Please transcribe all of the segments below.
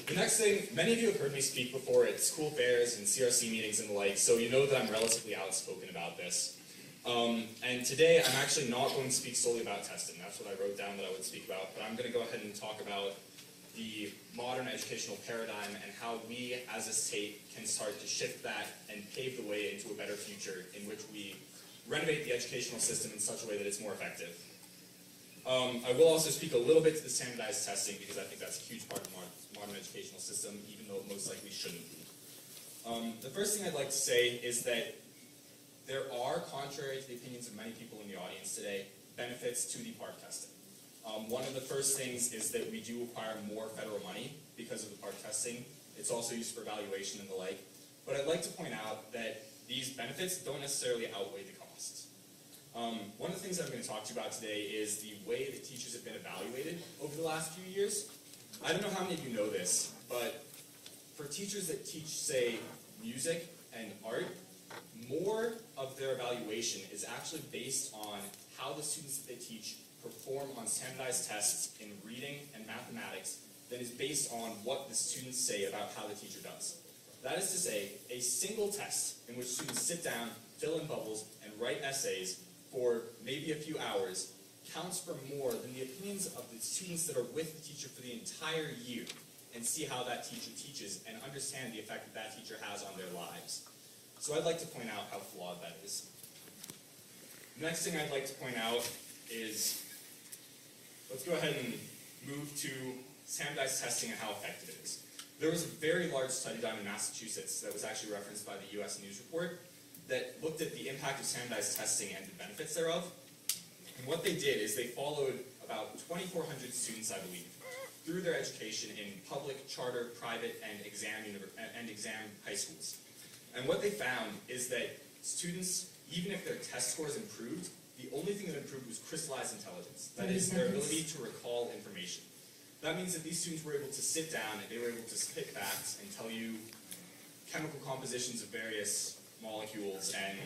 The next thing, many of you have heard me speak before at school fairs and CRC meetings and the like, so you know that I'm relatively outspoken about this. And today I'm actually not going to speak solely about testing. That's what I wrote down that I would speak about, but I'm going to go ahead and talk about the modern educational paradigm and how we as a state can start to shift that and pave the way into a better future in which we renovate the educational system in such a way that it's more effective. I will also speak a little bit to the standardized testing because I think that's a huge part of the modern educational system, even though it most likely shouldn't be. The first thing I'd like to say is that there are, contrary to the opinions of many people in the audience today, benefits to the PARCC testing. One of the first things is that we do require more federal money because of the PARCC testing. It's also used for evaluation and the like. But I'd like to point out that these benefits don't necessarily outweigh the costs. One of the things I'm going to talk to you about today is the way that teachers have been evaluated over the last few years. I don't know how many of you know this, but for teachers that teach, say, music and art, more of their evaluation is actually based on how the students that they teach perform on standardized tests in reading and mathematics than is based on what the students say about how the teacher does. That is to say, a single test in which students sit down, fill in bubbles, and write essays for maybe a few hours counts for more than the opinions of the students that are with the teacher for the entire year and see how that teacher teaches and understand the effect that that teacher has on their lives. So I'd like to point out how flawed that is. The next thing I'd like to point out is, let's go ahead and move to standardized testing and how effective it is. There was a very large study done in Massachusetts that was actually referenced by the US News Report that looked at the impact of standardized testing and the benefits thereof. And what they did is they followed about 2,400 students, I believe, through their education in public, charter, private, and exam high schools. And what they found is that students, even if their test scores improved, the only thing that improved was crystallized intelligence. That is, their ability to recall information. That means that these students were able to sit down and they were able to spit facts and tell you chemical compositions of various molecules and,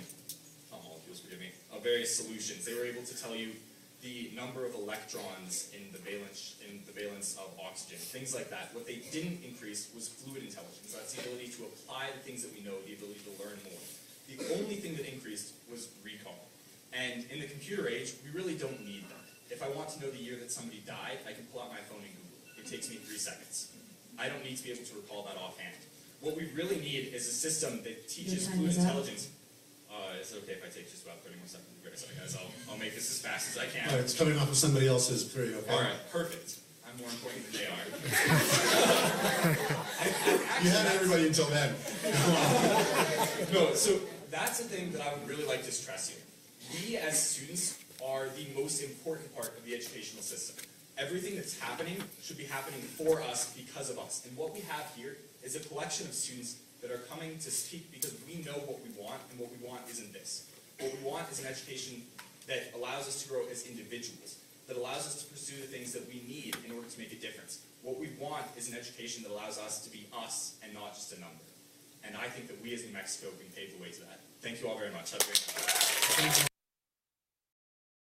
not molecules, forgive me, of various solutions. They were able to tell you the number of electrons in the valence of oxygen, things like that. What they didn't increase was fluid intelligence. That's the ability to apply the things that we know, the ability to learn more. The only thing that increased was recall. And in the computer age, we really don't need that. If I want to know the year that somebody died, I can pull out my phone and Google it. It takes me 3 seconds. I don't need to be able to recall that offhand. What we really need is a system that teaches fluid intelligence. Is it okay if I take just about 30 more seconds? Very sorry, guys. I'll make this as fast as I can. All right, it's coming off of somebody else's period. Okay? All right, perfect. I'm more important than they are. You had everybody until then. No, so that's the thing that I would really like to stress here. We as students are the most important part of the educational system. Everything that's happening should be happening for us because of us. And what we have here is a collection of students that are coming to speak because we know what we want, and what we want isn't this. What we want is an education that allows us to grow as individuals, that allows us to pursue the things that we need in order to make a difference. What we want is an education that allows us to be us and not just a number. And I think that we as New Mexico can pave the way to that. Thank you all very much. Have a great night.